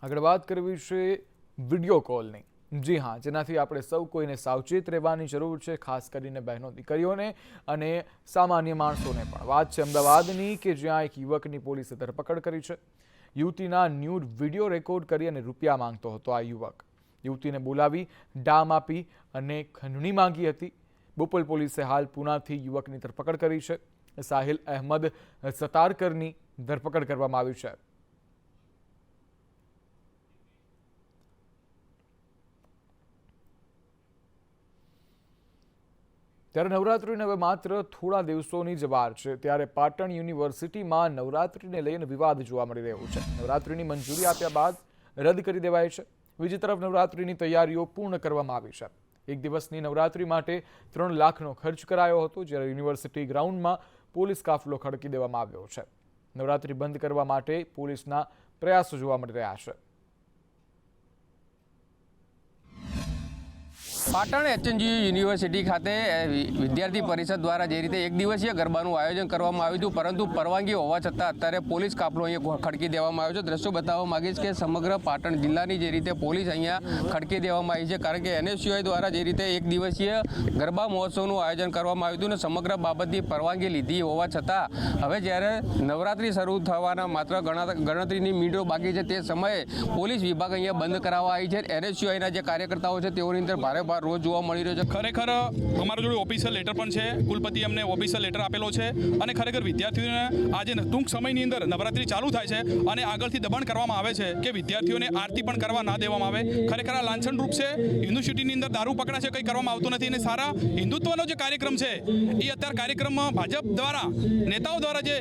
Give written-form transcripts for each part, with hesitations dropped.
આગળ વાત કરવી છે વિડીયો કોલની। જી હા, જેનાથી આપણે સૌ કોઈને સાવચેત રહેવાની જરૂર છે, ખાસ કરીને બહેનો દીકરીઓને અને સામાન્ય માણસોને પણ। વાત છે અમદાવાદની કે જ્યાં એક યુવકની પોલીસે ધરપકડ કરી છે। યુવતીના ન્યૂડ વિડીયો રેકોર્ડ કરી અને રૂપિયા માંગતો હતો આ યુવક। યુવતીને બોલાવી ડામ આપી અને ખંડણી માંગી હતી। બોપલ પોલીસે હાલ પુનાથી યુવકની ધરપકડ કરી છે। સાહિલ અહેમદ સતારકરની ધરપકડ કરવામાં આવી છે। ત્યારે નવરાત્રિને હવે માત્ર થોડા દિવસોની જ વાર છે, ત્યારે પાટણ યુનિવર્સિટીમાં નવરાત્રિને લઈને વિવાદ જોવા મળી રહ્યો છે। નવરાત્રિની મંજૂરી આપ્યા બાદ રદ કરી દેવાય છે। બીજી તરફ નવરાત્રિની તૈયારીઓ પૂર્ણ કરવામાં આવી છે। એક દિવસની નવરાત્રિ માટે 3 લાખનો ખર્ચ કરાયો હતો, જ્યારે યુનિવર્સિટી ગ્રાઉન્ડમાં પોલીસ કાફલો ખડકી દેવામાં આવ્યો છે। નવરાત્રિ બંધ કરવા માટે પોલીસના પ્રયાસો જોવા મળી રહ્યા છે। પાટણ એચએનજી યુનિવર્સિટી ખાતે વિદ્યાર્થી પરિષદ દ્વારા જે રીતે એક દિવસીય ગરબાનું આયોજન કરવામાં આવ્યું હતું, પરંતુ પરવાનગી હોવા છતાં અત્યારે પોલીસ કાફલો અહીંયા ખડકી દેવામાં આવ્યો છે। દ્રશ્યો બતાવવા માંગીશ કે સમગ્ર પાટણ જિલ્લાની જે રીતે પોલીસ અહીંયા ખડકી દેવામાં આવી છે, કારણ કે એનએસયુઆઈ દ્વારા જે રીતે એક દિવસીય ગરબા મહોત્સવનું આયોજન કરવામાં આવ્યું હતું અને સમગ્ર બાબતની પરવાનગી લીધી હોવા છતાં હવે જ્યારે નવરાત્રિ શરૂ થવાના માત્ર ગણતરીની મિનિટો બાકી છે, તે સમયે પોલીસ વિભાગ અહીંયા બંધ કરાવવા આવી છે। એનએસયુઆઈના જે કાર્યકર્તાઓ છે તેઓની અંદર ભારે રોજ જોવા મળી રહ્યો છે। ખરેખર અમારા જોડે ઓફિશિયલ લેટર પણ છે, કુલપતિ અમને ઓફિશિયલ લેટર આપેલો છે અને ખરેખર વિદ્યાર્થીઓને આજે ટૂંક સમયની અંદર નવરાત્રિ ચાલુ થાય છે અને આગળથી દબાણ કરવામાં આવે છે કે વિદ્યાર્થીઓને આરતી પણ કરવા ના દેવામાં આવે। ખરેખર આ લાંછનરૂપ છે। યુનિવર્સિટીની અંદર દારૂ પકડા છે, કંઈ કરવામાં આવતું નથી અને સારા હિન્દુત્વનો જે કાર્યક્રમ છે એ અત્યારે કાર્યક્રમમાં ભાજપ દ્વારા નેતાઓ દ્વારા જે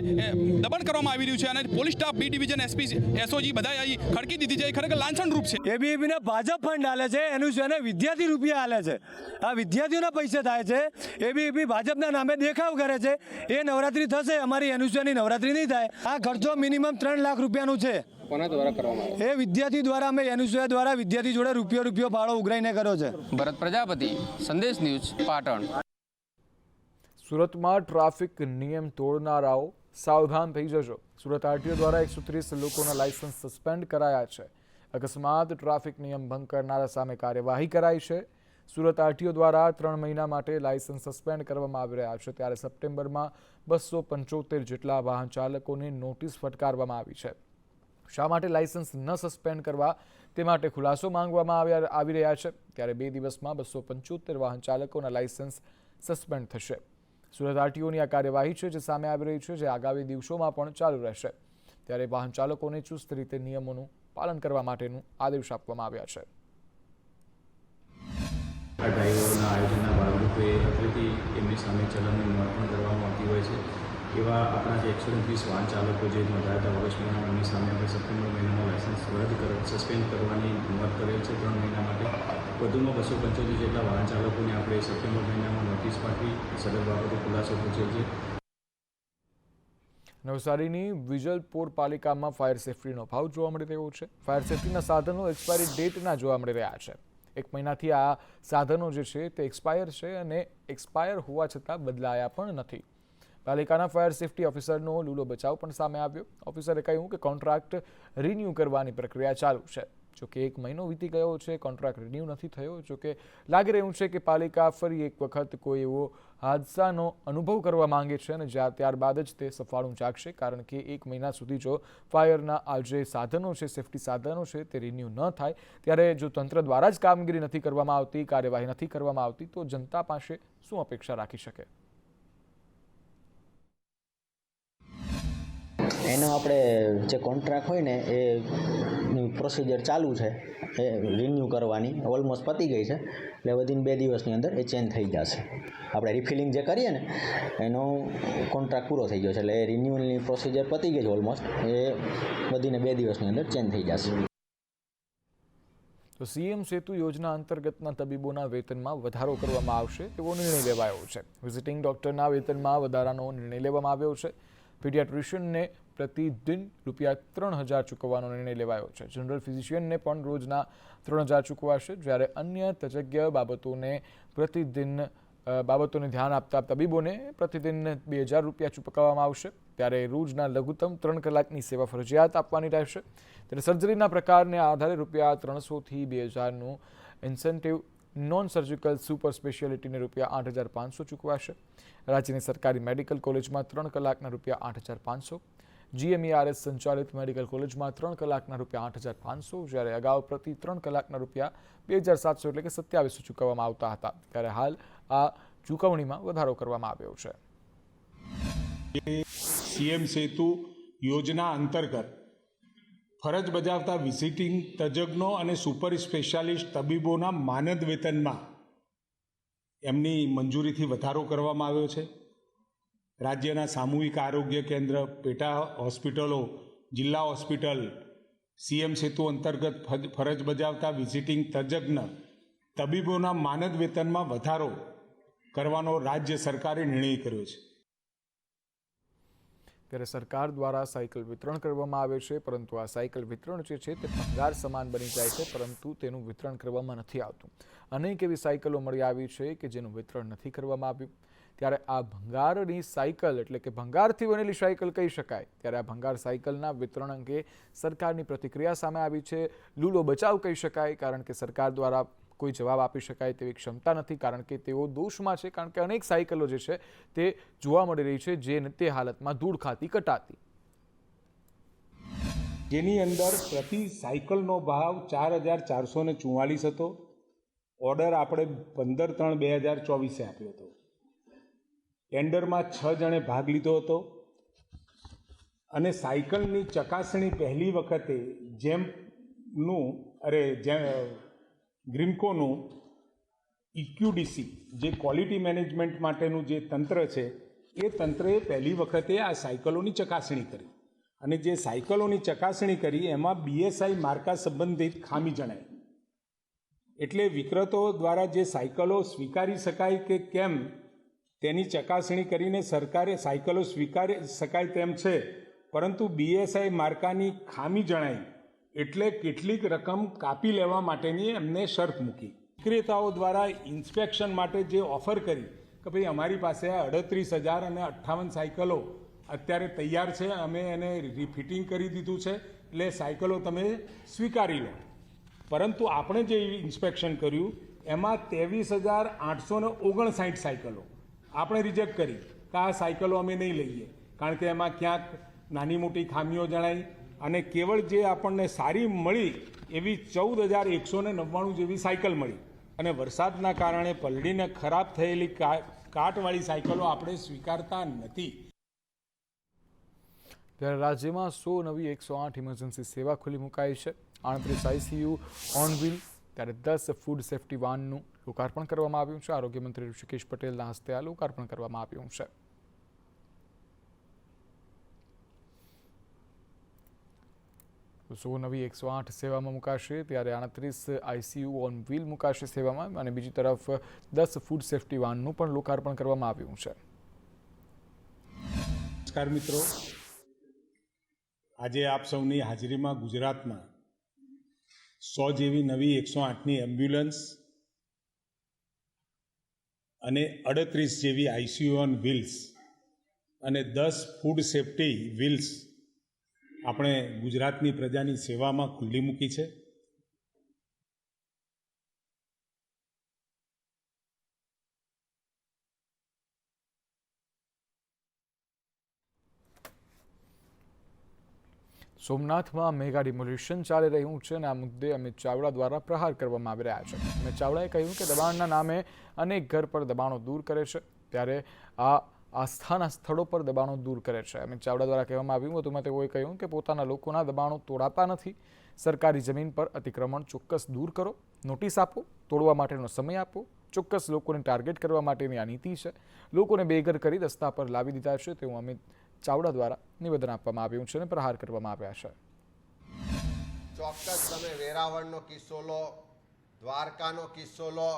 દબાણ કરવામાં આવી રહ્યું છે અને police staff B division SP SOG બધા અહીં ખડકી દીધી છે, એ ખરેખર લાંછનરૂપ છે। એબીવીપીને ભાજપ ફંડ આલે છે, એનું છે ને વિદ્યાર્થી રૂપિયા આલે છે। આ વિદ્યાર્થીઓના પૈસે થાય છે। એબીવીપી ભાજપના નામે દેખાવ કરે છે। એ નવરાત્રી થશે, અમારી એનુસ્યાની નવરાત્રી નહીં થાય। આ ખર્ચો મિનિમમ 3 લાખ રૂપિયાનું છે। કોના દ્વારા કરવામાં આવે? એ વિદ્યાર્થી દ્વારા, અમે એનુસ્યા દ્વારા વિદ્યાર્થી જોડે રૂપિયો ભાડો ઉઘરાઈને કર્યો છે। ભરત પ્રજાપતિ, સંદેશ ન્યૂઝ, પાટણ। સુરતમાં ટ્રાફિક નિયમ તોડનારાઓ સાવધાન થઈ જજો। સુરત આરટીઓ દ્વારા 130 લોકોના લાયસન્સ સસ્પેન્ડ કરાયા છે। અકસ્માત ટ્રાફિક નિયમ ભંગ કરનારા સામે કાર્યવાહી કરાઈ છે। સુરત આરટીઓ દ્વારા 3 મહિના માટે લાયસન્સ સસ્પેન્ડ કરવામાં આવી રહ્યા છે, ત્યારે સપ્ટેમ્બરમાં 275 જેટલા વાહન ચાલકોને નોટિસ ફટકારવામાં આવી છે। શા માટે લાયસન્સ ન સસ્પેન્ડ કરવા તે માટે ખુલાસો માંગવામાં આવી રહ્યા છે, ત્યારે 2 દિવસમાં 275 વાહન ચાલકોના લાયસન્સ સસ્પેન્ડ થશે। સુરત આરટીઓની આ કાર્યવાહી છે જે સામે આવી રહી છે, જે આગામી દિવસોમાં પણ ચાલુ રહેશે। ત્યારે વાહન ચાલકોને ચુસ્ત રીતે નિયમોનું પાલન કરવા માટેનું આદેશ આપવામાં આવ્યા છે। આ ડ્રાઈવરોના આયોજનના ભાગરૂપે અત્રેથી એમની સામે ચલણની નોંધ પણ કરવામાં આવતી હોય છે। એવા આપણા જે 129 વાહન ચાલકો જે નોંધાયા હતા ઓગસ્ટ મહિનામાં, એમની સામે આપણે સપ્ટેમ્બર મહિનામાં લાયસન્સ સસ્પેન્ડ કરવાની નોંધ કરેલ છે 3 મહિના માટે। વધુમાં 275 જેટલા વાહન ચાલકોને આપણે સપ્ટેમ્બર મહિનામાં નોટિસ પાઠવી સદર બાબતે ખુલાસો પૂછેલ છે। નવસારીની વિજલપોર પાલિકામાં ફાયર સેફટીનો અભાવ જોવા મળી રહ્યો છે। ફાયર સેફટીના સાધનો એક્સપાયરી ડેટના જોવા મળી રહ્યા છે। 1 મહિનાથી આ સાધનો જે છે તે એક્સપાયર છે અને એક્સપાયર હોવા છતાં બદલાયા પણ નથી। પાલિકાના ફાયર સેફટી ઓફિસરનો લૂલો બચાવ પણ સામે આવ્યો। ઓફિસરે કહ્યું કે કોન્ટ્રાક્ટ રિન્યૂ કરવાની પ્રક્રિયા ચાલુ છે। જોકે 1 મહિનો વીતી ગયો છે, કોન્ટ્રાક્ટ રિન્યૂ નથી થયો। જોકે લાગી રહ્યું છે કે પાલિકા ફરી એક વખત કોઈ એવો હાદસાનો અનુભવ કરવા માંગે છે અને ત્યારબાદ જ તે સફાળું જાગશે, કારણ કે 1 મહિના સુધી જો ફાયરના આ જે સાધનો છે, સેફટી સાધનો છે, તે રિન્યૂ ન થાય, ત્યારે જો તંત્ર દ્વારા જ કામગીરી નથી કરવામાં આવતી, કાર્યવાહી નથી કરવામાં આવતી, તો જનતા પાસે શું અપેક્ષા રાખી શકે? એનો આપણે જે કોન્ટ્રાક્ટ હોય ને એ પ્રોસિજર ચાલુ છે, એ રિન્યૂ કરવાની ઓલમોસ્ટ પતી ગઈ છે, એટલે વધીને 2 દિવસની અંદર એ ચેન્જ થઈ જશે। આપણે રિફિલિંગ જે કરીએ ને એનો કોન્ટ્રાક્ટ પૂરો થઈ ગયો છે, એટલે એ રિન્યુઅલની પ્રોસિજર પતી ગઈ છે ઓલમોસ્ટ, એ વધીને 2 દિવસની અંદર ચેન્જ થઈ જશે। તો સીએમ સેતુ યોજના અંતર્ગતના તબીબોના વેતનમાં વધારો કરવામાં આવશે તેવો નિર્ણય લેવાયો છે। વિઝિટિંગ ડોક્ટરના વેતનમાં વધારાનો નિર્ણય લેવામાં આવ્યો છે। પીડિયાટ્રિશિયનને પ્રતિદિન ₹3000 ચૂકવવાનો નિર્ણય લેવાયો છે। જનરલ ફિઝિશિયનને પણ રોજના 3000 ચૂકવાશે, જ્યારે અન્ય તજજ્ઞ બાબતોને ધ્યાન આપતા તબીબોને પ્રતિદિન ₹2000 ચૂકવવામાં આવશે। ત્યારે રોજના લઘુત્તમ 3 કલાકની સેવા ફરજિયાત આપવાની રહેશે. ત્યારે સર્જરીના પ્રકારને આધારે ₹300થી 2,000નું ઇન્સેન્ટિવ, નોન સર્જિકલ સુપર સ્પેશિયાલિટીને ₹8,500 ચૂકવાશે. રાજ્યની સરકારી મેડિકલ કોલેજમાં 3 કલાકના ₹8,500, GMERS સંચાલિત મેડિકલ કોલેજમાં 3 કલાકના ₹8,500, જ્યારે અગાઉ પ્રતિ 3 કલાકના ₹2,700 એટલે કે 2700 ચૂકવવામાં આવતા હતા. ત્યારે હાલ આ ચૂકવણીમાં વધારો કરવામાં આવ્યો છે. સીએમ સેતુ યોજના અંતર્ગત ફરજ બજાવતા વિઝિટિંગ તજજ્ઞો અને સુપર સ્પેશિયાલિસ્ટ તબીબોના માનદ વેતનમાં એમની મંજૂરીથી વધારો કરવામાં આવ્યો છે. રાજ્યના સામૂહિક આરોગ્ય કેન્દ્ર, પેટા હોસ્પિટલો, જિલ્લા હોસ્પિટલ સીએમ સેતુ અંતર્ગત ફરજ બજાવતા વિઝિટિંગ તજજ્ઞ તબીબોના માનદ વેતનમાં વધારો કરવાનો રાજ્ય સરકારે નિર્ણય કર્યો છે. ત્યારે સરકાર દ્વારા સાયકલ વિતરણ કરવામાં આવે છે, પરંતુ આ સાયકલ વિતરણ જે છે તે ભંગાર સમાન બની જાય છે, પરંતુ તેનું વિતરણ કરવામાં નથી આવતું. અનેક એવી સાયકલો મળી આવી છે કે જેનું વિતરણ નથી કરવામાં આવ્યું. ત્યારે આ ભંગારની સાયકલ એટલે કે ભંગારથી બનેલી સાયકલ કહી શકાય. ત્યારે આ ભંગાર સાયકલના વિતરણ અંગે સરકારની પ્રતિક્રિયા સામે આવી છે. લૂલો બચાવ કહી શકાય, કારણ કે સરકાર દ્વારા કોઈ જવાબ આપી શકાય તેવી ક્ષમતા નથી, કારણ કે તેઓ દોષમાં છે, કારણ કે અનેક સાયકલો જે છે તે જોવા મળી રહી છે જે તે હાલતમાં ધૂળ ખાતી કટાતી. જેની અંદર પ્રતિ સાયકલનો ભાવ 4,444 હતો. ઓર્ડર આપણે 15/3/2024 આપ્યો હતો. ટેન્ડરમાં 6 જણે ભાગ લીધો હતો અને સાયકલની ચકાસણી પહેલી વખતે ગ્રીમકોનું ઇક્યુડીસી જે ક્વોલિટી મેનેજમેન્ટ માટેનું જે તંત્ર છે એ તંત્રએ પહેલી વખતે આ સાયકલોની ચકાસણી કરી અને જે સાયકલોની ચકાસણી કરી એમાં BSI માર્કા સંબંધિત ખામી જણાઈ. એટલે વિક્રેતાઓ દ્વારા જે સાયકલો સ્વીકારી શકાય કે કેમ તેની ચકાસણી કરીને સરકારે સાયકલો સ્વીકારી શકાય તેમ છે, પરંતુ BSI માર્કાની ખામી જણાઈ એટલે કેટલીક રકમ કાપી લેવા માટેની એમને શરત મૂકી. વિક્રેતાઓ દ્વારા ઇન્સ્પેક્શન માટે જે ઓફર કરી કે ભાઈ અમારી પાસે 38,058 સાયકલો અત્યારે તૈયાર છે, અમે એને રિફિટિંગ કરી દીધું છે, એટલે સાયકલો તમે સ્વીકારી લો. પરંતુ આપણે જે ઇન્સ્પેક્શન કર્યું એમાં 23,859 સાયકલો આપણે રિજેક્ટ કરી કે આ સાયકલો અમે નહીં લઈએ, કારણ કે એમાં ક્યાંક નાની મોટી ખામીઓ જણાઈ અને કેવળ જે આપણને સારી મળી એવી 14,199 જેવી સાયકલ મળી અને વરસાદના કારણે પલળીને ખરાબ થયેલી કાટવાળી સાયકલો આપણે સ્વીકારતા નથી. ત્યારે રાજ્યમાં 100 નવી 108 ઇમરજન્સી સેવા ખુલ્લી મુકાઈ છે. 38 ICU ઓન વ્હીલ, ત્યારે 10 ફૂડ સેફ્ટી વાનનું લોકાર્પણ કરવામાં આવ્યું છે. આરોગ્ય મંત્રી ઋષિકેશ પટેલના હસ્તે આ લોકાર્પણ કરવામાં આવ્યું છે. સો નવી 108 સેવામાં મુકાશે, ત્યારે 38 ICU ઓન વ્હીલ મુકાશે સેવામાં, અને બીજી તરફ 10 ફૂડ સેફ્ટી વાનનું પણ લોકાર્પણ કરવામાં આવ્યું છે. નમસ્કાર મિત્રો, આજે આપ સૌની હાજરીમાં ગુજરાતમાં 100 જેવી નવી 108ની એમ્બ્યુલન્સ અને 38 જેવી ICU ઓન વ્હીલ્સ અને 10 ફૂડ સેફ્ટી વ્હીલ્સ આપણે ગુજરાતની પ્રજાની સેવામાં ખુલ્લી મૂકી છે. સોમનાથમાં મેગા ડિમોલિશન ચાલી રહ્યું છે અને આ મુદ્દે અમિત ચાવડા દ્વારા પ્રહાર કરવામાં આવી રહ્યા છે. અમિત ચાવડાએ કહ્યું કે દબાણના નામે અનેક ઘર પર દબાણો દૂર કરે છે, ત્યારે આ આસ્થાના સ્થળો પર દબાણો દૂર કરે છે. અમિત ચાવડા દ્વારા કહેવામાં આવ્યું વધુમાં તેઓએ કહ્યું કે પોતાના લોકોના દબાણો તોડાતા નથી. સરકારી જમીન પર અતિક્રમણ ચોક્કસ દૂર કરો, નોટિસ આપો, તોડવા માટેનો સમય આપો. ચોક્કસ લોકોને ટાર્ગેટ કરવા માટેની આ નીતિ છે. લોકોને બેઘર કરી રસ્તા પર લાવી દીધા છે તેવું અમિત ચાવડા દ્વારા નિવેદન આપવામાં આવ્યું છે અને પ્રહાર કરવામાં આવ્યા છે. ચોક્કસ તમે વેરાવળનો કિસ્સો લો, દ્વારકાનો કિસ્સો લો,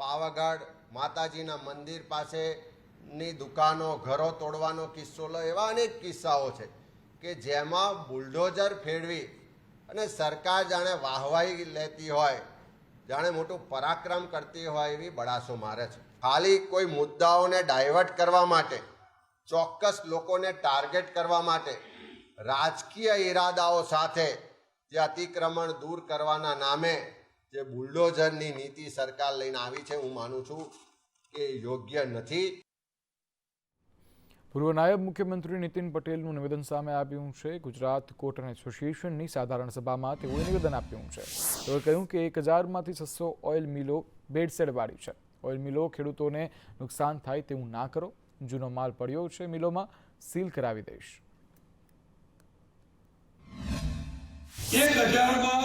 પાવાગઢ માતાજીના મંદિર પાસેની દુકાનો, ઘરો તોડવાનો કિસ્સો લો, એવા અનેક કિસ્સાઓ છે કે જેમાં બુલડોઝર ફેરવી અને સરકાર જાણે વાહવાહી લેતી હોય, જાણે મોટું પરાક્રમ કરતી હોય એવી બડાસો મારે છે. ખાલી કોઈ મુદ્દાઓને ડાયવર્ટ કરવા માટે ચોક્કસ લોકોને ટાર્ગેટ કરવા માટે રાજકીય ઈરાદાઓ સાથે જે અતિક્રમણ દૂર કરવાના નામે જે બુલડોઝરની નીતિ સરકાર લઈને આવી છે, હું માનું છું કે યોગ્ય નથી. પૂર્વ નાયબ મુખ્યમંત્રી નીતિન પટેલનું નિવેદન સામે આવ્યું છે. ગુજરાત કોટન એસોસિએશનની સાધારણ સભામાં તેઓએ નિવેદન આપ્યું છે. તેઓએ કહ્યું કે 1000માંથી 600 ઓઇલ મિલો બેડસેડવાળી છે. ઓઇલ મિલો ખેડૂતોને નુકસાન થાય તેવું ના કરો. જૂનો માલ પડ્યો છે મિલોમાં, સીલ કરાવી દઈશ. 1000માં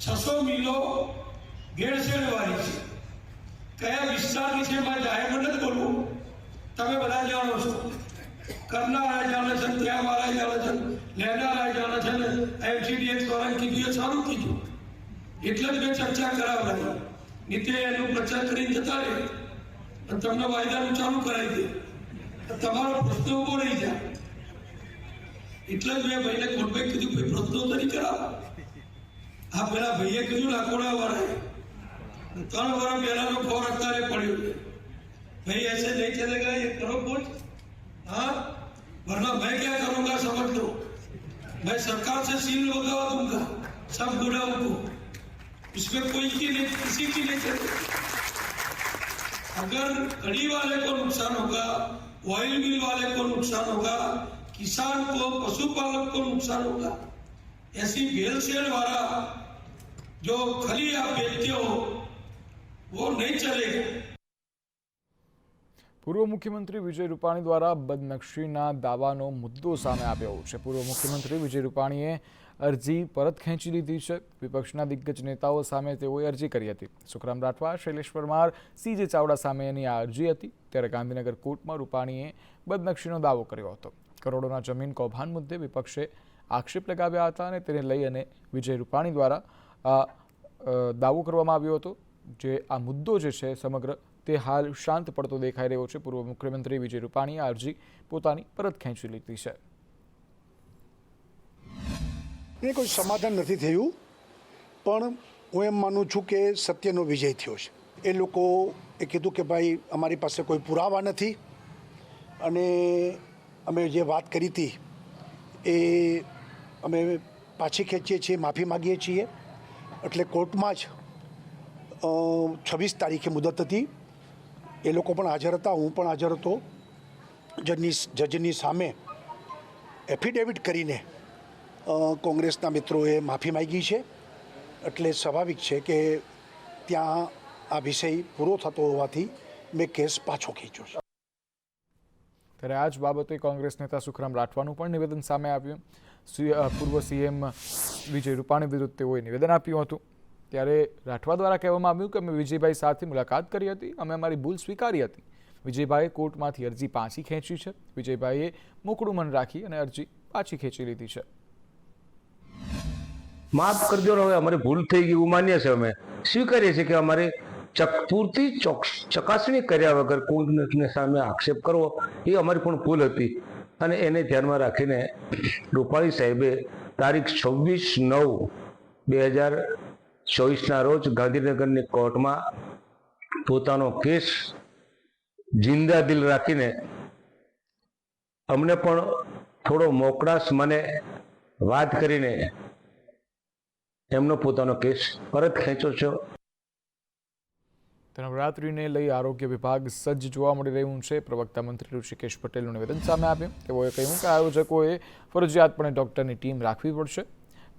600 મિલો ભેળસેળવાળી છે. કયા વિસ્તારની છે મારે જાહેર નથી બોલવું, તમે બધા જાણો છો. કરનારા જાણે છે, ત્યાં વાળા જાણે છે, લેનારા જાણે છે ને એમસીડીએસ વાળા કીધું એ સારું કીધું એટલે જ મેં ચર્ચા કરાવડાવી. નીતિ એનો પ્રચાર કરીને જતા રહે અને તમને વાયદાનું ચાલુ કરાવી દે, તમારો પ્રશ્ન ઉભો રહી જાય. એટલે જ મેં ભાઈને કોટભાઈ કીધું ભાઈ પ્રશ્નો તો નહીં કરાવો. આ પેલા ભાઈએ કીધું લાકોડા વાળાએ 3 વર્ષ પહેલાનો ફોર અત્યારે પડ્યો છે. भाई ऐसे नहीं चलेगा, ये करो कुछ, हाँ, वरना मैं क्या करूंगा समझ लो. मैं सरकार से सील लगवा दूंगा सब गुनाहों को. इसमें कोई की नहीं, किसी की नहीं चलेगी. अगर कड़ी वाले को नुकसान होगा, ऑयल मिल वाले को नुकसान होगा, किसान को, पशुपालक को नुकसान होगा. ऐसी भेलसेल वाला जो खली आप बेचते हो वो नहीं चलेगा. પૂર્વ મુખ્યમંત્રી વિજય રૂપાણી દ્વારા બદનક્ષીના દાવાનો મુદ્દો સામે આવ્યો છે. પૂર્વ મુખ્યમંત્રી વિજય રૂપાણીએ અરજી પરત ખેંચી લીધી છે. વિપક્ષના દિગ્ગજ નેતાઓ સામે તેઓએ અરજી કરી હતી. સુખરામ રાઠવા, શૈલેષ પરમાર, CJ ચાવડા સામેની આ અરજી હતી. ત્યારે ગાંધીનગર કોર્ટમાં રૂપાણીએ બદનક્ષીનો દાવો કર્યો હતો. કરોડોના જમીન કૌભાંડ મુદ્દે વિપક્ષે આક્ષેપ લગાવ્યા હતા અને તેને લઈ અને વિજય રૂપાણી દ્વારા દાવો કરવામાં આવ્યો હતો. જે આ મુદ્દો જે છે સમગ્ર તે હાલ શાંત પડતો દેખાઈ રહ્યો છે. પૂર્વ મુખ્યમંત્રી વિજય રૂપાણીએ આ અરજી પોતાની પરત ખેંચી લીધી છે. એ કોઈ સમાધાન નથી થયું, પણ હું એમ માનું છું કે સત્યનો વિજય થયો છે. એ લોકોએ કીધું કે ભાઈ અમારી પાસે કોઈ પુરાવા નથી અને અમે જે વાત કરી હતી એ અમે પાછી ખેંચીએ છીએ, માફી માગીએ છીએ. એટલે કોર્ટમાં જ 26 તારીખે મુદત હતી. એ લોકો પણ હાજર હતા, હું પણ હાજર હતો. જજની સામે એફિડેવિટ કરીને કોંગ્રેસના મિત્રોએ માફી માગી છે. એટલે સ્વાભાવિક છે કે ત્યાં આ વિષય પૂરો થતો હોવાથી મેં કેસ પાછો ખેંચ્યો છે. ત્યારે આ જ બાબતે કોંગ્રેસ નેતા સુખરામ રાઠવાનું પણ નિવેદન સામે આવ્યું. પૂર્વ CM વિજય રૂપાણી વિરુદ્ધ તેઓએ નિવેદન આપ્યું હતું. ત્યારે રાઠવા દ્વારા કહેવામાં આવ્યું કે અમે વિજયભાઈ સાથે મુલાકાત કરી હતી, અમે અમારી ભૂલ સ્વીકારી હતી. વિજયભાઈએ કોર્ટમાંથી અરજી પાછી ખેંચી છે. વિજયભાઈએ મોકળું મન રાખી અને અરજી પાછી ખેંચી લીધી છે. માફ કરજો, હવે અમારી ભૂલ થઈ ગઈ એવું માનીએ છીએ. અમે સ્વીકારીએ છીએ કે અમારે પૂરતી ચકાસણી કર્યા વગર કોઈને સામે આક્ષેપ કરવો એ અમારી પણ ભૂલ હતી. અને એને ધ્યાનમાં રાખીને રૂપાણી સાહેબે તારીખ 26/9/2024ના રોજ ગાંધીનગરની કોર્ટમાં પોતાનો કેસ જિંદા દિલ રાખીને અમને પણ થોડો મોકળાશ મને વાત કરીને એમનો પોતાનો કેસ પરત ખેંચ્યો છે. નવરાત્રિને લઈ આરોગ્ય વિભાગ સજ્જ જોવા મળી રહ્યું છે. પ્રવક્તા મંત્રી ઋષિકેશ પટેલનું નિવેદન સામે આવ્યું. તેઓએ કહ્યું કે આયોજકોએ ફરજિયાતપણે ડોક્ટરની ટીમ રાખવી પડશે.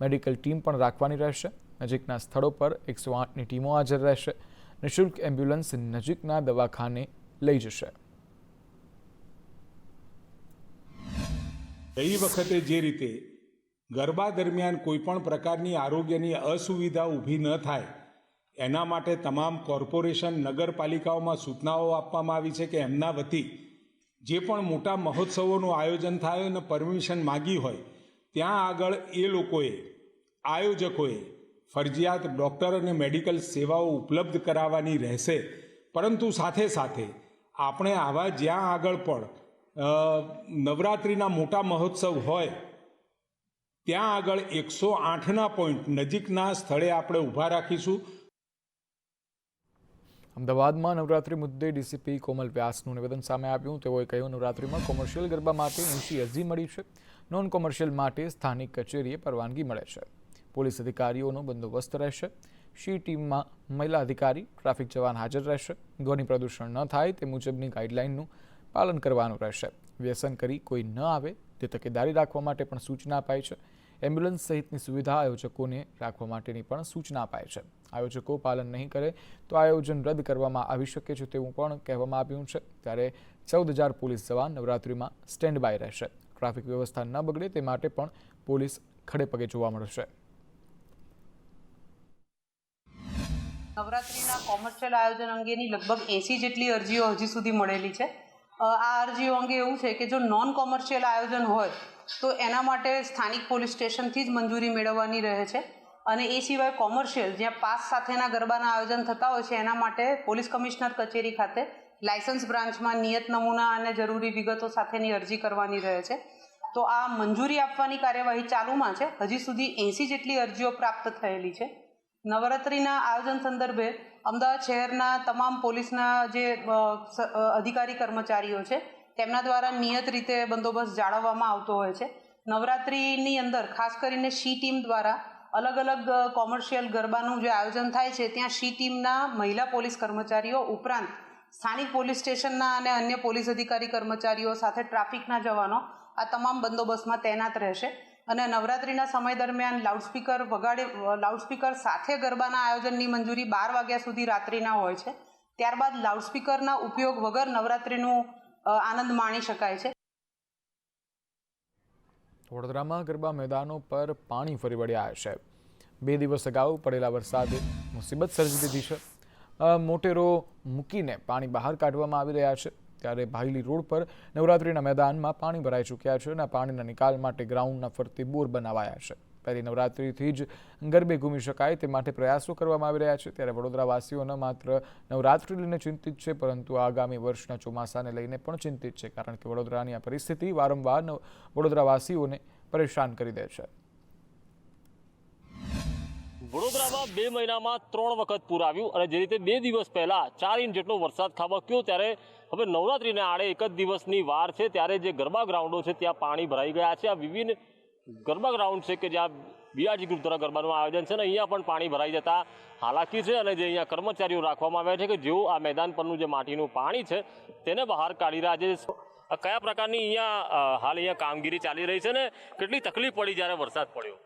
મેડિકલ ટીમ પણ રાખવાની રહેશે. નજીકના સ્થળો પર 108ની ટીમો હાજર રહેશે. નિઃશુલ્ક એમ્બ્યુલન્સ નજીકના દવાખાને લઈ જશે. ગઈ વખતે જે રીતે ગરબા દરમિયાન કોઈપણ પ્રકારની આરોગ્યની અસુવિધા ઊભી ન થાય એના માટે તમામ કોર્પોરેશન, નગરપાલિકાઓમાં સૂચનાઓ આપવામાં આવી છે કે એમના વતી જે પણ મોટા મહોત્સવોનું આયોજન થાય અને પરમિશન માગી હોય ત્યાં આગળ એ લોકોએ, આયોજકોએ ફરજિયાત ડૉક્ટર અને મેડિકલ સેવાઓ ઉપલબ્ધ કરાવવાની રહેશે. પરંતુ સાથે સાથે આપણે આવા જ્યાં આગળ પણ નવરાત્રિના મોટા મહોત્સવ હોય ત્યાં આગળ 108ના પોઈન્ટ નજીકના સ્થળે આપણે ઊભા રાખીશું. અમદાવાદમાં નવરાત્રી મુદ્દે ડીસીપી કોમલ વ્યાસનું નિવેદન સામે આવ્યું. તેઓએ કહ્યું, નવરાત્રીમાં કોમર્શિયલ ગરબા માટે 80 અરજી મળી છે. નોન કોમર્શિયલ માટે સ્થાનિક કચેરીએ પરવાનગી મળે છે. પોલીસ અધિકારીઓનો બંદોબસ્ત રહેશે. શી ટીમમાં મહિલા અધિકારી, ટ્રાફિક જવાન હાજર રહેશે. ધ્વનિ પ્રદૂષણ ન થાય તે મુજબની ગાઈડલાઇનનું પાલન કરવાનું રહેશે. વ્યસન કરી કોઈ ન આવે તે તકેદારી રાખવા માટે પણ સૂચના અપાઈ છે. એમ્બ્યુલન્સ સહિતની સુવિધા આયોજકોને રાખવા માટેની પણ સૂચના અપાઈ છે. આયોજકો પાલન નહીં કરે તો આયોજન રદ કરવામાં આવી શકે છે તેવું પણ કહેવામાં આવ્યું છે. ત્યારે 14,000 પોલીસ જવાન નવરાત્રિમાં સ્ટેન્ડ બાય રહેશે. ટ્રાફિક વ્યવસ્થા ન બગડે તે માટે પણ પોલીસ ખડે પગે જોવા મળશે. નવરાત્રિના કોમર્શિયલ આયોજન અંગેની લગભગ 80 જેટલી અરજીઓ હજી સુધી મળેલી છે. આ અરજીઓ અંગે એવું છે કે જો નોન કોમર્શિયલ આયોજન હોય તો એના માટે સ્થાનિક પોલીસ સ્ટેશનથી જ મંજૂરી મેળવવાની રહે છે. અને એ સિવાય કોમર્શિયલ જ્યાં પાસ સાથેના ગરબાના આયોજન થતા હોય છે એના માટે પોલીસ કમિશનર કચેરી ખાતે લાયસન્સ બ્રાન્ચમાં નિયત નમૂના અને જરૂરી વિગતો સાથેની અરજી કરવાની રહે છે. તો આ મંજૂરી આપવાની કાર્યવાહી ચાલુમાં છે. હજી સુધી 80 જેટલી અરજીઓ પ્રાપ્ત થયેલી છે. નવરાત્રિના આયોજન સંદર્ભે અમદાવાદ શહેરના તમામ પોલીસના જે અધિકારી કર્મચારીઓ છે તેમના દ્વારા નિયત રીતે બંદોબસ્ત જાળવવામાં આવતો હોય છે. નવરાત્રિની અંદર ખાસ કરીને શી ટીમ દ્વારા અલગ અલગ કોમર્શિયલ ગરબાનું જે આયોજન થાય છે ત્યાં શી ટીમના મહિલા પોલીસ કર્મચારીઓ ઉપરાંત સ્થાનિક પોલીસ સ્ટેશનના અને અન્ય પોલીસ અધિકારી કર્મચારીઓ સાથે ટ્રાફિકના જવાનો આ તમામ બંદોબસ્તમાં તૈનાત રહેશે. અને નવરાત્રિના સમય દરમિયાન લાઉડસ્પીકર સાથે ગરબાના આયોજનની મંજૂરી 12 વાગ્યા સુધી રાત્રિના હોય છે. ત્યારબાદ લાઉડસ્પીકરના ઉપયોગ વગર નવરાત્રિનું આનંદ માણી શકાય છે. વડોદરામાં ગરબા મેદાનો પર પાણી ફરી વળ્યા છે. 2 દિવસ અગાઉ પડેલા વરસાદે મુસીબત સર્જી દીધી છે. મોટેરો મૂકીને પાણી બહાર કાઢવામાં આવી રહ્યા છે. ત્યારે ભાયલી રોડ પર નવરાત્રિના મેદાનમાં પાણી ભરાઈ ચૂક્યા છે અને પાણીના નિકાલ માટે ગ્રાઉન્ડના ફરતે બોર બનાવાયા છે. પહેલી નવરાત્રિથી જ ગરબે ઘૂમી શકાય તે માટે પ્રયાસો કરવામાં આવી રહ્યા છે. ત્યારે વડોદરાવાસીઓ ન માત્ર નવરાત્રિ લઈને ચિંતિત છે પરંતુ આગામી વર્ષના ચોમાસાને લઈને પણ ચિંતિત છે. કારણ કે વડોદરાની આ પરિસ્થિતિ વારંવાર વડોદરાવાસીઓને પરેશાન કરી દે છે. વડોદરામાં 2 મહિનામાં 3 વખત પૂર આવ્યું અને જે રીતે 2 દિવસ પહેલા 4 ઇંચ જેટલો વરસાદ ખાબક્યો ત્યારે હવે નવરાત્રિને આડે એક જ દિવસની વાર છે ત્યારે જે ગરબા ગ્રાઉન્ડો છે ત્યાં પાણી ભરાઈ ગયા છે. આ વિવિધ ગરબા ગ્રાઉન્ડ છે કે જ્યાં બીઆરજી ગ્રુપ દ્વારા ગરબાનું આયોજન છે ને અહીંયા પણ પાણી ભરાઈ જતા હાલાકી છે. અને જે અહીંયા કર્મચારીઓ રાખવામાં આવ્યા છે કે જેઓ આ મેદાન પરનું જે માટીનું પાણી છે તેને બહાર કાઢી રહ્યા છે. કયા પ્રકારની અહીંયા હાલ અહીંયા કામગીરી ચાલી રહી છે ને કેટલી તકલીફ પડી જ્યારે વરસાદ પડ્યો?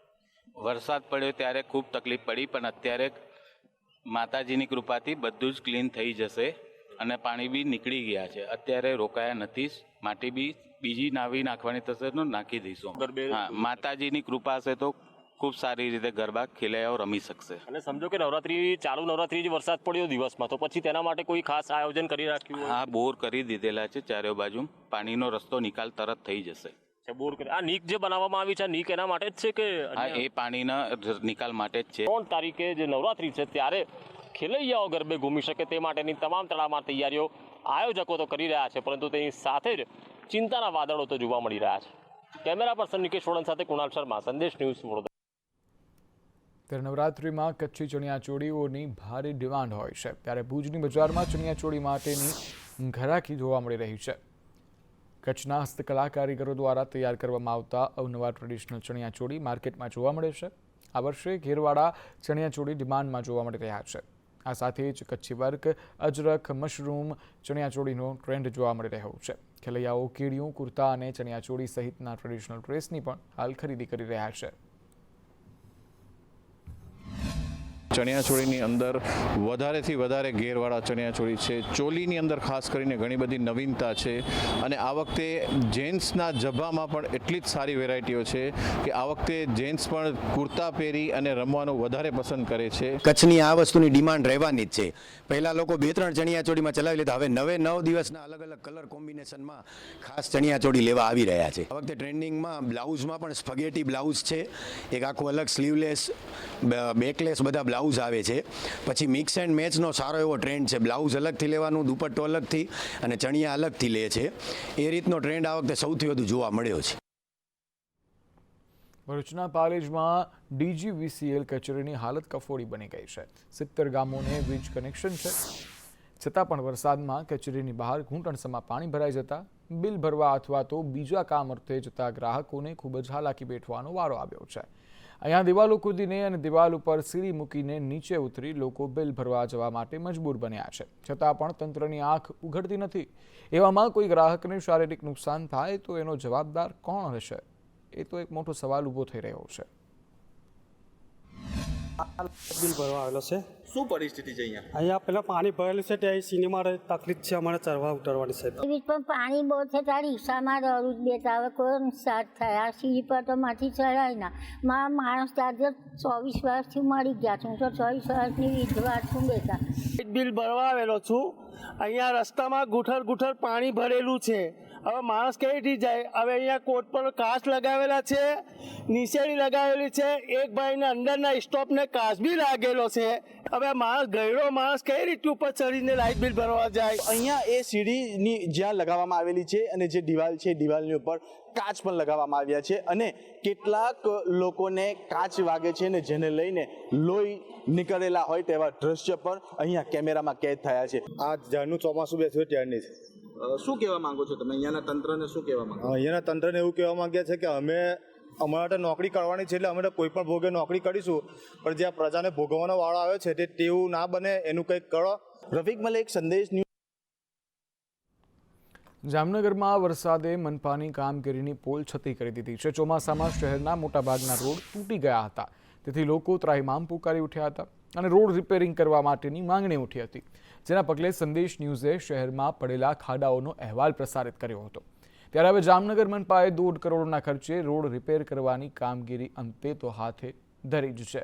વરસાદ પડ્યો ત્યારે ખૂબ તકલીફ પડી પણ અત્યારે માતાજીની કૃપાથી બધું જ ક્લીન થઈ જશે અને પાણી બી નીકળી ગયા છે. અત્યારે રોકાયા નથી. માટી બી બીજી નાવી નાખવાની થશે તો નાખી દઈશું. હા, માતાજીની કૃપા છે તો ખૂબ સારી રીતે ગરબા ખેલૈયાઓ રમી શકશે. અને સમજો કે નવરાત્રી જ વરસાદ પડ્યો દિવસમાં તો પછી તેના માટે કોઈ ખાસ આયોજન કરી રાખ્યું? હા, બોર કરી દીધેલા છે ચારે બાજુ. પાણીનો રસ્તો નિકાલ તરત થઈ જશે. આ નીક જે બનાવવામાં આવી છે નીક એના માટે જ છે કે? હા, એ પાણીના નિકાલ માટે જ છે. 3 તારીખે જે નવરાત્રી છે ત્યારે ખેલૈયાઓ ગરબે ઘૂમી શકે તે માટેની તમામ તડામાર તૈયારીઓ આયોજકો તો કરી રહ્યા છે પરંતુ તેની સાથે જ ચિંતાના વાદળો તો જોવા મળી રહ્યા છે. કેમેરા પર્સન નિકેશ વોડન સાથે કુણાલ શર્મા, સંદેશ ન્યૂઝ, વડોદરા. ત્યારે નવરાત્રિમાં કચ્છી ચણિયાચોળીઓની ભારે ડિમાન્ડ હોય છે ત્યારે ભુજની બજારમાં ચણિયાચોળી માટેની ઘરાકી જોવા મળી રહી છે. કચ્છના હસ્તકલા કારીગરો દ્વારા તૈયાર કરવામાં આવતા અવનવા ટ્રેડિશનલ ચણિયાચોળી માર્કેટમાં જોવા મળે છે. આ વર્ષે ઘેરવાળા ચણિયાચોળી ડિમાન્ડમાં જોવા મળી રહ્યા છે. આ સાથે જ Kutchi work, ajrakh, mushroom ચણિયાચોળીનો trend જોવા મળી રહ્યો છે. ખેલૈયાઓ કેડિયું, કુર્તા અને ચણિયાચોળી સહિતના ટ્રેડિશનલ ડ્રેસની પણ હાલ ખરીદી કરી રહ્યા છે. ચણિયાચોળીની અંદર વધારેથી વધારે ઘેરવાળા ચણિયાચોળી છે. ચોલીની અંદર ખાસ કરીને ઘણી બધી નવીનતા છે અને આ વખતે જેન્ટ્સના જબ્બામાં પણ એટલી જ સારી વેરાયટીઓ છે કે આ વખતે જેન્ટ્સ પણ કુર્તા પહેરી અને રમવાનું વધારે પસંદ કરે છે. કચ્છની આ વસ્તુની ડિમાન્ડ રહેવાની જ છે. પહેલાં લોકો 2-3 ચણિયાચોળીમાં ચલાવી લેતા, હવે 9 દિવસના અલગ અલગ કલર કોમ્બિનેશનમાં ખાસ ચણિયાચોળી લેવા આવી રહ્યા છે. આ વખતે ટ્રેન્ડિંગમાં બ્લાઉઝમાં પણ સ્પગેટી બ્લાઉઝ છે, એક આખું અલગ સ્લીવલેસ, બેકલેસ બધા બ્લાઉઝ આવે છે. પછી મિક્સ એન્ડ મેચનો સારો એવો ટ્રેન્ડ છે. બ્લાઉઝ અલગથી લેવાનું, દુપટ્ટો અલગથી અને ચણિયા અલગથી લે છે. એ રીતનો ટ્રેન્ડ આ વખતે સૌથી વધુ જોવા મળ્યો છે. ભરૂચના પાલેજમાં DGVCL કચેરીની હાલત કફોડી બની ગઈ છે. 70 ગામોને વીજ કનેક્શન છે. છતાં પણ વરસાદમાં કચેરીની બહાર ઘૂંટણસમાં પાણી ભરાઈ જતા બિલ ભરવા અથવા તો બીજા કામ અર્થે જતા ગ્રાહકોને ખૂબ જ હાલાકી વેઠવાનો વારો આવ્યો છે. અહીંયા દિવાલો કૂદીને અને દિવાલ ઉપર સીડી મૂકીને નીચે ઉતરી લોકો બિલ ભરવા જવા માટે મજબૂર બન્યા છે. છતાં પણ તંત્રની આંખ ઉઘડતી નથી. એવામાં કોઈ ગ્રાહકને શારીરિક નુકસાન થાય તો એનો જવાબદાર કોણ હશે? એ તો એક મોટો સવાલ ઊભો થઈ રહ્યો છે. બિલ ભરવા આવેલો છે. શું પરિસ્થિતિ છે અહીંયા પેલા પાણી ભરેલું છે ત્યાં સિનેમા તકલીફ છે અમારે ચરવા ઉતરવાની છે. પણ પાણી બહુ છે ત્યાં રિક્ષામાં રડું જ બેઠા હવે કોઈ સાથ થાય. આ સીડી પર તો માંથી ચડાય ના. મારા માણસ ત્યાં 24 વર્ષથી મળી ગયા છું. તો 24 વર્ષની વિધવા છું બેટા. બિલ ભરવા આવેલો છું. અહીંયા રસ્તામાં ગુઠર પાણી ભરેલું છે. હવે માણસ કઈ રીતે જાય? હવે અહીંયા કોટ પર કાચ લગાવેલા છે, નીચેની લગાવેલી છે. એક ભાઈને અંદરના સ્ટોપને કાચ બી લાગેલો છે. હવે માણસ ગયડો માણસ કઈ રીતે ઉપર ચડીને લાઇટ બિલ ભરવા જાય? અહીંયા એ સીડીની જ્યાં લગાવવામાં આવેલી છે અને જે દિવાલ છે દિવાલની ઉપર કાચ પણ લગાવવામાં આવ્યા છે અને કેટલાક લોકોને કાચ વાગે છે ને જેને લઈને લોહી નીકળેલા હોય તેવા દ્રશ્ય પણ અહીંયા કેમેરામાં કેદ થયા છે. આ જ્યારનું ચોમાસું બેસ્યું ત્યારની છે. શું કહેવા માંગો છો તમે અહીંયાના તંત્રને? શું કહેવા માંગો? અહીંયાના તંત્રને એવું કહેવા માંગ્યા છે કે અમે અમારા માટે નોકરી કરવાની છે એટલે અમે તો કોઈ પણ ભોગે નોકરી કરીશું, પણ જ્યાં પ્રજાને ભોગવવાનો વાળો આવ્યો છે તે તેવું ના બને એનું કંઈક કરો. રફીક મલેક, સંદેશ ન્યૂઝ. જામનગરમાં વરસાદે મનપાની કામગીરીની પોલ છતી કરી દીધી છે. ચોમાસામાં શહેરના મોટાભાગના રોડ તૂટી ગયા હતા, તેથી લોકો ત્રાહિમામ પુકારી ઉઠ્યા હતા અને રોડ રિપેરિંગ કરવા માટેની માંગણી ઉઠી હતી. જેના પગલે સંદેશ ન્યૂઝે શહેરમાં પડેલા ખાડાઓનો અહેવાલ પ્રસારિત કર્યો હતો. ત્યારે હવે જામનગર મનપાએ 1.5 કરોડના ખર્ચે રોડ રિપેર કરવાની કામગીરી અંતે તો હાથે ધરી જ છે.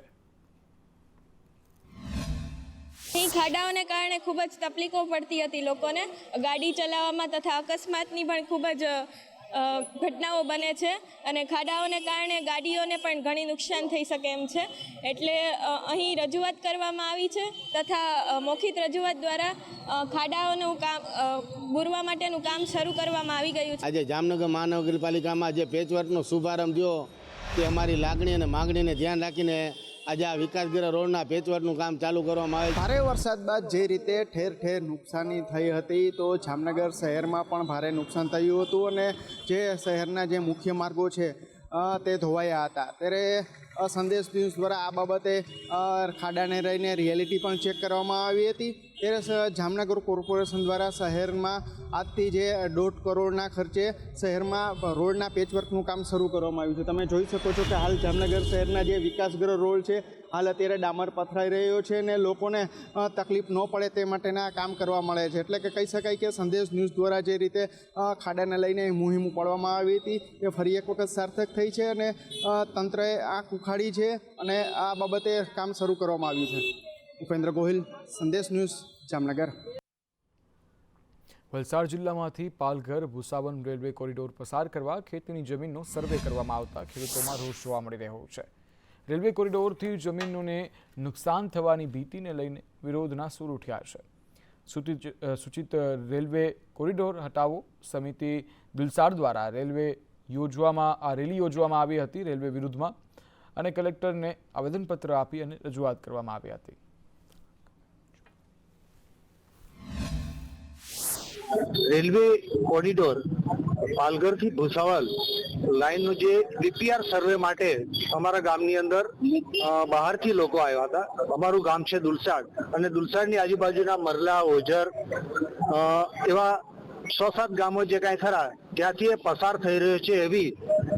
ખાડાઓને કારણે ખૂબ જ તકલીફો પડતી હતી લોકોને ગાડી ચલાવવામાં તથા અકસ્માતની પણ ખૂબ જ ઘટનાઓ બને છે અને ખાડાઓને કારણે ગાડીઓને પણ ઘણી નુકસાન થઈ શકે એમ છે. એટલે અહીં રજૂઆત કરવામાં આવી છે તથા મૌખિક રજૂઆત દ્વારા ખાડાઓનું કામ પૂરવા માટેનું કામ શરૂ કરવામાં આવી ગયું છે. આજે જામનગર મહાનગરપાલિકામાં જે પેચવર્કનો શુભારંભ થયો તે અમારી લાગણી અને માગણીને ધ્યાન રાખીને આજે આ વિકાસગીરા રોડના પેચવર્કનું કામ ચાલુ કરવામાં આવે. ભારે વરસાદ બાદ જે રીતે ઠેર ઠેર નુકસાની થઈ હતી તો જામનગર શહેરમાં પણ ભારે નુકસાન થયું હતું અને જે શહેરના જે મુખ્ય માર્ગો છે તે ધોવાયા હતા. ત્યારે સંદેશ ન્યૂઝ દ્વારા આ બાબતે ખાડાને રહીને રિયાલિટી પણ ચેક કરવામાં આવી હતી. ત્યારે જામનગર કોર્પોરેશન દ્વારા શહેરમાં આજથી જે 1.5 કરોડના ખર્ચે શહેરમાં રોડના પેચવર્કનું કામ શરૂ કરવામાં આવ્યું છે. તમે જોઈ શકો છો કે હાલ જામનગર શહેરના જે વિકાસગ્રહ રોડ છે હાલ અત્યારે ડામર પથરાઈ રહ્યો છે અને લોકોને તકલીફ ન પડે તે માટેના કામ કરવા મળે છે. એટલે કે કહી શકાય કે સંદેશ ન્યૂઝ દ્વારા જે રીતે ખાડાને લઈને મુહિમ ઉપાડવામાં આવી હતી એ ફરી એક વખત સાર્થક થઈ છે અને તંત્રએ આંખ ઉખાડી છે અને આ બાબતે કામ શરૂ કરવામાં આવ્યું છે. ઉપેન્દ્ર ગોહિલ, સંદેશ ન્યૂઝ, જામનગર. વલસાડ જિલ્લામાંથી પાલઘર ભૂસાવન રેલવે કોરિડોર પસાર કરવા ખેતીની જમીનનો સર્વે કરવામાં આવતા ખેડૂતોમાં રોષ જોવા મળી રહ્યો છે. રેલવે કોરિડોરથી જમીનોને નુકસાન થવાની ભીતિને લઈને વિરોધના સૂર ઉઠ્યા છે. સૂચિત રેલવે કોરિડોર હટાવો સમિતિ વલસાડ દ્વારા રેલી યોજવામાં આવી હતી. રેલવે વિરુદ્ધમાં અને કલેક્ટરને આવેદનપત્ર આપી અને રજૂઆત કરવામાં આવી હતી. રેલવે કોરિડોર પાલઘરથી ભુસાવલ લાઈનનું જે ડીપીઆર સર્વે માટે અમારા ગામની અંદર બહારથી લોકો આવ્યા હતા. અમારું ગામ છે દુલસાડ અને દુલસાડની આજુબાજુના મરલા, ઓઝર એવા 6-7 ગામો જે કાંઈ ખરા ત્યાંથી એ પસાર થઈ રહ્યો છે એવી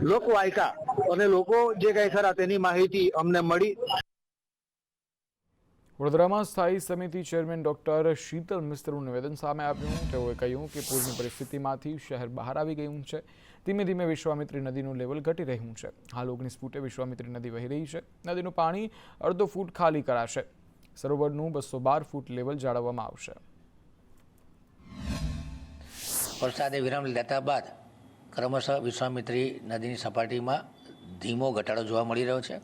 લોકવાયકા અને લોકો જે કાંઈ ખરા તેની માહિતી અમને મળી. વડોદરામાં સ્થાયી સમિતિ ચેરમેન ડોક્ટર શીતલ મિસ્ત્રનું નિવેદન સામે આવ્યું. તેઓએ કહ્યું કે પૂરની પરિસ્થિતિમાંથી શહેર બહાર આવી ગયું છે. ધીમે ધીમે વિશ્વામિત્રી નદીનું લેવલ ઘટી રહ્યું છે. હાલ 19 ફૂટે વિશ્વામિત્રી નદી વહી રહી છે. નદીનું પાણી અડધો ફૂટ ખાલી કરાશે. સરોવરનું 212 ફૂટ લેવલ જાળવવામાં આવશે. વરસાદે વિરામ લેતા બાદ ક્રમશઃ વિશ્વામિત્રી નદીની સપાટીમાં ધીમો ઘટાડો જોવા મળી રહ્યો છે.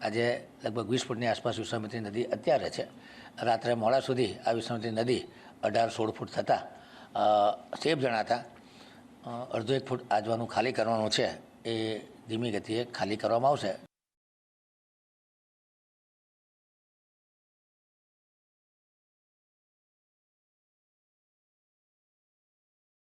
આજે લગભગ 20 ફૂટની આસપાસ વિશ્વામિત્રી નદી અત્યારે છે. રાત્રે મોડા સુધી આ વિશ્વામિત્રી નદી 18-16 ફૂટ થતાં સેફ જણાતા અડધો 1 ફૂટ આજવાનું ખાલી કરવાનું છે એ ધીમી ગતિએ ખાલી કરવામાં આવશે.